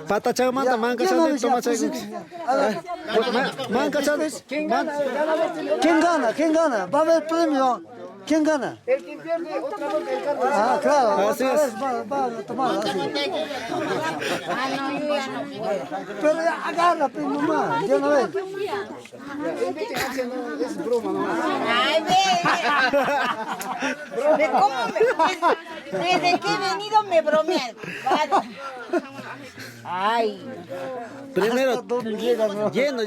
Pata chao manta manca chao toma chao. Manca chao. ¿Quién gana? ¿Quién gana? ¿Va a haber premio? ¿Quién gana? El que pierde otra vez el carro. Ah, claro. Así otra es. vez va a tomar así. No, yo ya no puedo. Pero ya agarra, pues, mamá. Ya no ves. En vez de hacer, no, es broma, ¿no? Ay, ve. Desde que he venido me bromean. Ay. Primero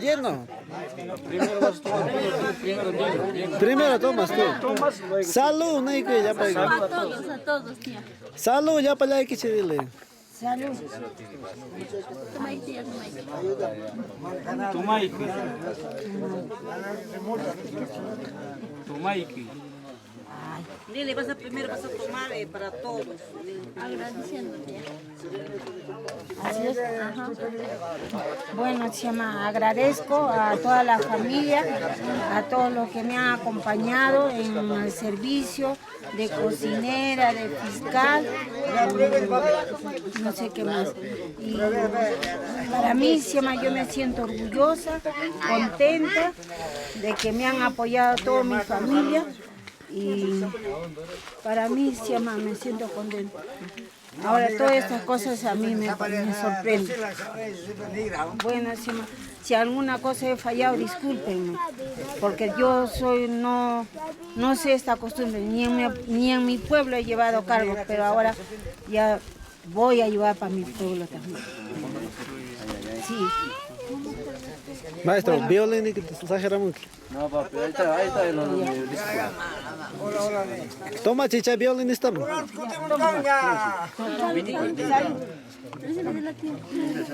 lleno. Primero tomas tú. Salud, no hay que ya para. A todos, tía. Salud, ya para que se dile. Salud. Tumaiki. Dile, primero vas a tomar para todos. Agradeciéndote. Así es. Ajá. Bueno, Chama, agradezco a toda la familia, a todos los que me han acompañado en el servicio de cocinera, de fiscal, no sé qué más. Y para mí, Chama, yo me siento orgullosa, contenta de que me han apoyado toda mi familia. Y para mí, Chama, me siento contenta. Ahora todas estas cosas a mí me sorprenden. Bueno, si alguna cosa he fallado, discúlpenme, porque yo no sé esta costumbre, ni en mi pueblo he llevado cargo, pero ahora ya voy a llevar para mi pueblo también. Sí. Maestro, violín y que te exageramos. No, papi, ahí está el Toma chicha violín estamos.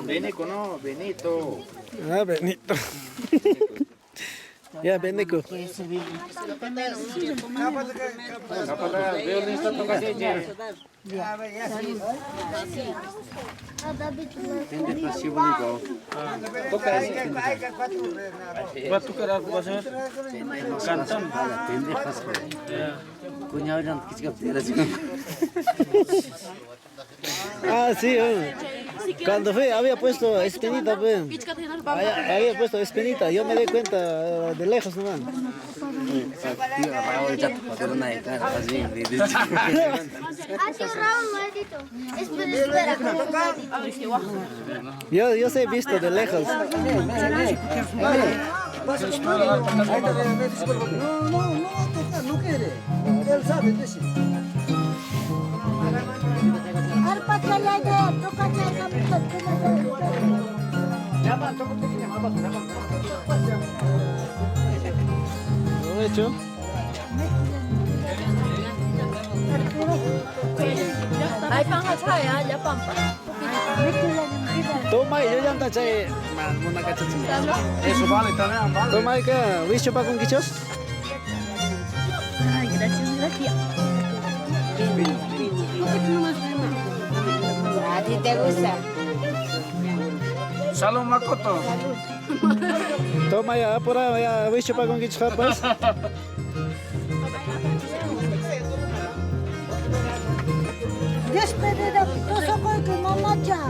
Benico, no, Benito. Ah, Benito. Ya, Benico. Va a tocar algo, va a ser cantando. Ah, sí. Cuando fui, había puesto espinita, pues. Había puesto espinita, yo me di cuenta de lejos nomás. Yo sé visto de lejos. No quiere. Él sabe, dice. ¿Lo he hecho? Ay, pangasaya, ya pampa. Toma, yo ya anda chay. Una cachachita. Eso vale también, vale. Toma, que ¿visto para con quichos? Ay, gracias. ¿A ti te gusta? Salud, Makoto. Toma, ya, por ahí, ya, ¿visto para con quichos, pues? Despedida, tú soy que mamá ya.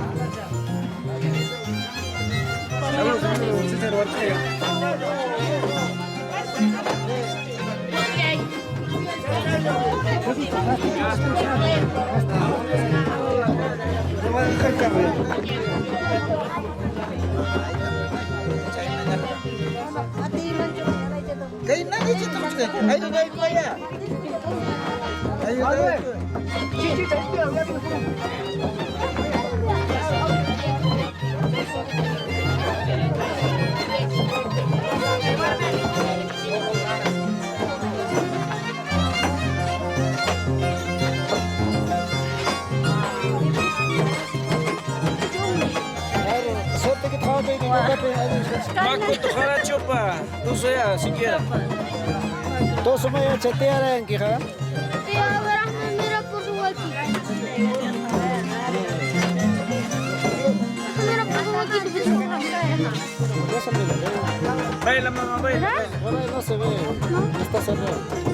Makoto, jala chupa. Tú soy siquiera. Todos somos ya chatear en Quijá. Mira por su aquí. Mira por su aquí. Yo soy Baila, mamá, baila. Por ahí no se ve. Está cerrado.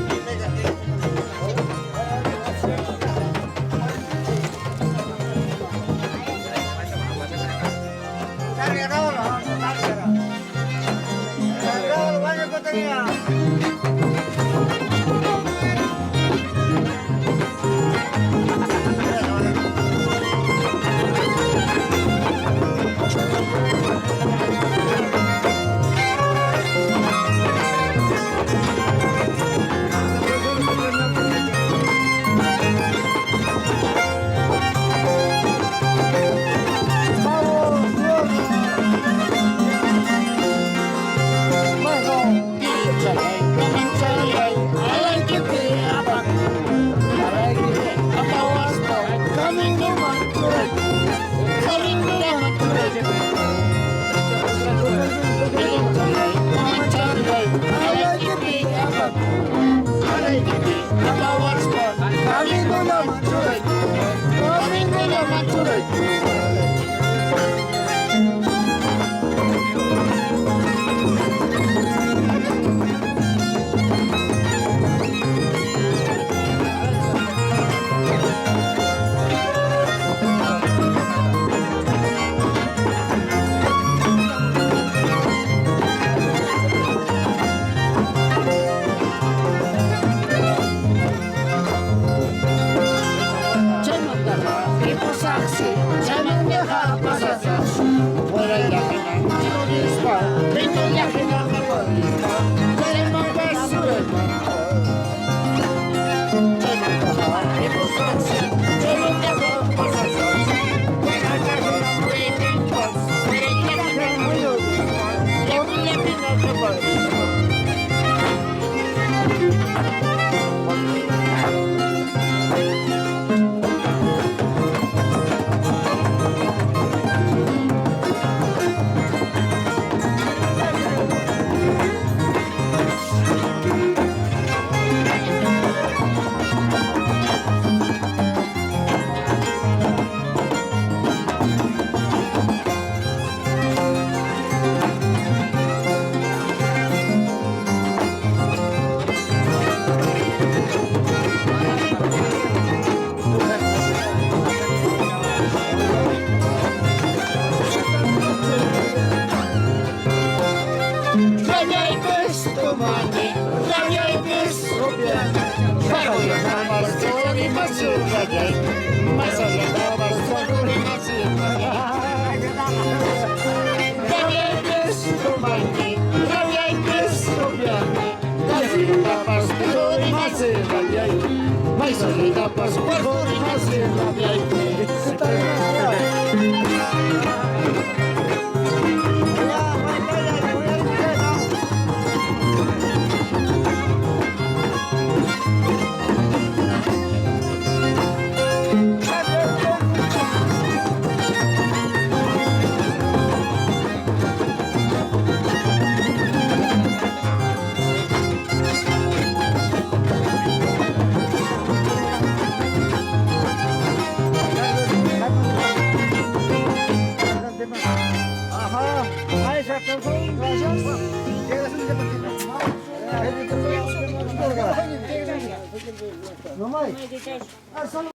No hay.